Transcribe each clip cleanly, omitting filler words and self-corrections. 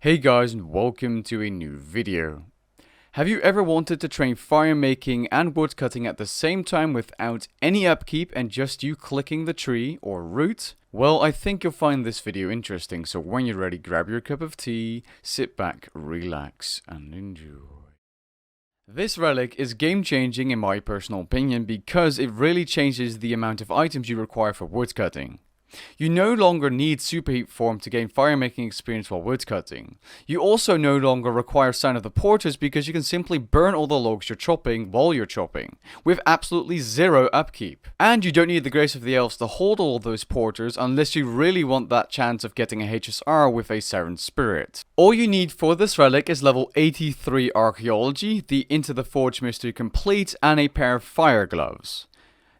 Hey guys, and welcome to a new video. Have you ever wanted to train firemaking and woodcutting at the same time without any upkeep and just you clicking the tree or root? Well, I think you'll find this video interesting, so when you're ready, grab your cup of tea, sit back, relax, and enjoy. This relic is game changing in my personal opinion because it really changes the amount of items you require for woodcutting. You no longer need superheat form to gain firemaking experience while woodcutting. You also no longer require sign of the porters because you can simply burn all the logs you're chopping while you're chopping, with absolutely zero upkeep. And you don't need the grace of the elves to hold all those porters unless you really want that chance of getting a HSR with a Siren Spirit. All you need for this relic is level 83 Archaeology, the Into the Forge Mystery complete, and a pair of fire gloves.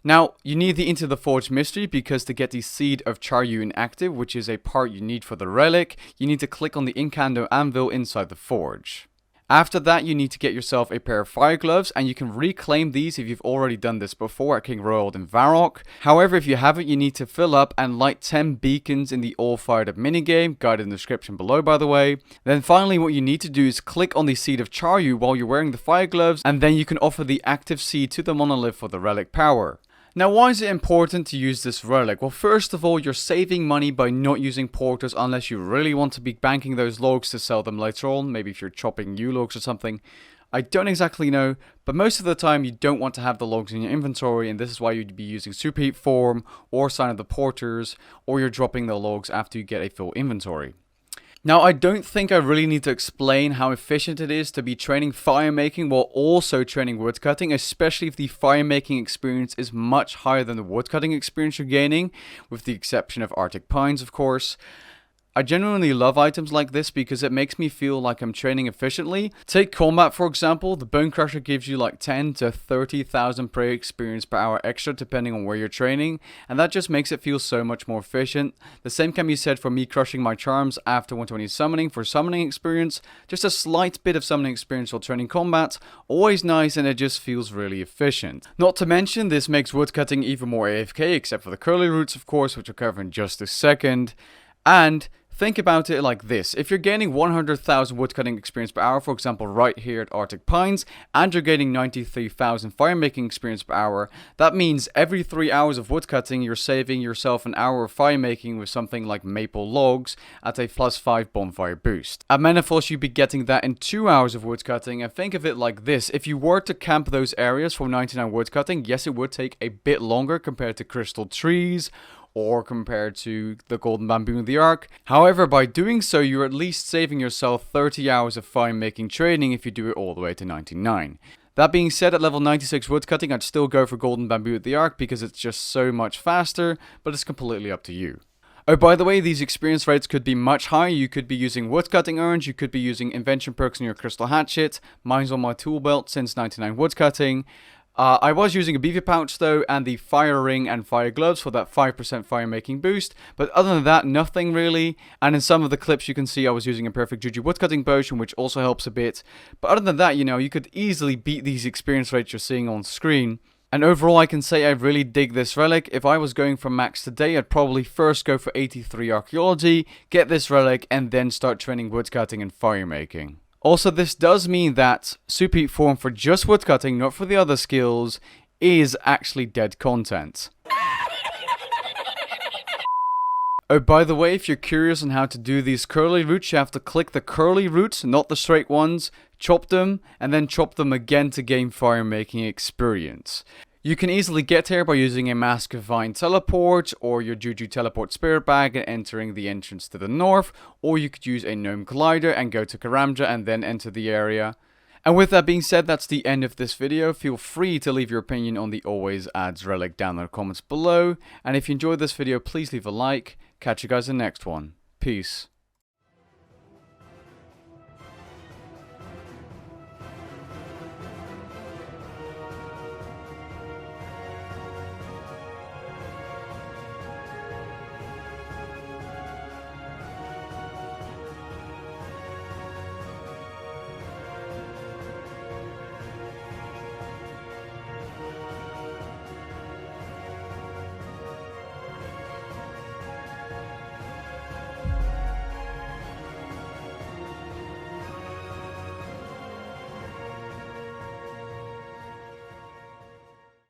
Now, you need the Into the Forge Mystery because to get the Seed of Charyu inactive, which is a part you need for the relic, you need to click on the Incando Anvil inside the forge. After that, you need to get yourself a pair of fire gloves, and you can reclaim these if you've already done this before at King Royal in Varrock. However, if you haven't, you need to fill up and light 10 beacons in the All Fired Up minigame, guided in the description below by the way. Then finally, what you need to do is click on the Seed of Charyu while you're wearing the fire gloves, and then you can offer the active seed to the monolith for the relic power. Now, why is it important to use this relic? Well, first of all, you're saving money by not using porters unless you really want to be banking those logs to sell them later on. Maybe if you're chopping new logs or something. I don't exactly know, but most of the time you don't want to have the logs in your inventory, and this is why you'd be using superheat form or sign of the porters, or you're dropping the logs after you get a full inventory. Now, I don't think I really need to explain how efficient it is to be training firemaking while also training woodcutting, especially if the firemaking experience is much higher than the woodcutting experience you're gaining, with the exception of Arctic Pines, of course. I genuinely love items like this because it makes me feel like I'm training efficiently. Take combat for example, the Bone Crusher gives you like 10 to 30,000 prey experience per hour extra depending on where you're training, and that just makes it feel so much more efficient. The same can be said for me crushing my charms after 120 summoning for summoning experience. Just a slight bit of summoning experience while training combat, always nice, and it just feels really efficient. Not to mention, this makes woodcutting even more AFK, except for the curly roots of course, which I'll cover in just a second. And think about it like this: if you're gaining 100,000 woodcutting experience per hour, for example right here at Arctic Pines, and you're gaining 93,000 firemaking experience per hour, that means every 3 hours of woodcutting you're saving yourself an hour of firemaking with something like maple logs at a +5 bonfire boost. At Menethos you'd be getting that in 2 hours of woodcutting, and think of it like this: if you were to camp those areas for 99 woodcutting, yes, it would take a bit longer compared to crystal trees or compared to the golden bamboo in the arc. However, by doing so, you're at least saving yourself 30 hours of firemaking training if you do it all the way to 99. That being said, at level 96 woodcutting, I'd still go for golden bamboo at the arc because it's just so much faster, but it's completely up to you. Oh, by the way, these experience rates could be much higher. You could be using woodcutting urns, you could be using invention perks in your crystal hatchet. Mine's on my tool belt since 99 woodcutting. I was using a beaver pouch though, and the fire ring and fire gloves for that 5% firemaking boost, but other than that, nothing really. And in some of the clips you can see I was using a perfect Juju woodcutting potion, which also helps a bit. But other than that, you could easily beat these experience rates you're seeing on screen. And overall, I can say I really dig this relic. If I was going for max today, I'd probably first go for 83 Archaeology, get this relic, and then start training woodcutting and firemaking. Also, this does mean that superheat form for just woodcutting, not for the other skills, is actually dead content. Oh, by the way, if you're curious on how to do these curly roots, you have to click the curly roots, not the straight ones, chop them, and then chop them again to gain firemaking experience. You can easily get here by using a Mask of Vine teleport or your Juju teleport spirit bag and entering the entrance to the north, or you could use a gnome glider and go to Karamja and then enter the area. And with that being said, that's the end of this video. Feel free to leave your opinion on the always Adze Relic down in the comments below, and if you enjoyed this video, please leave a like. Catch you guys in the next one. Peace.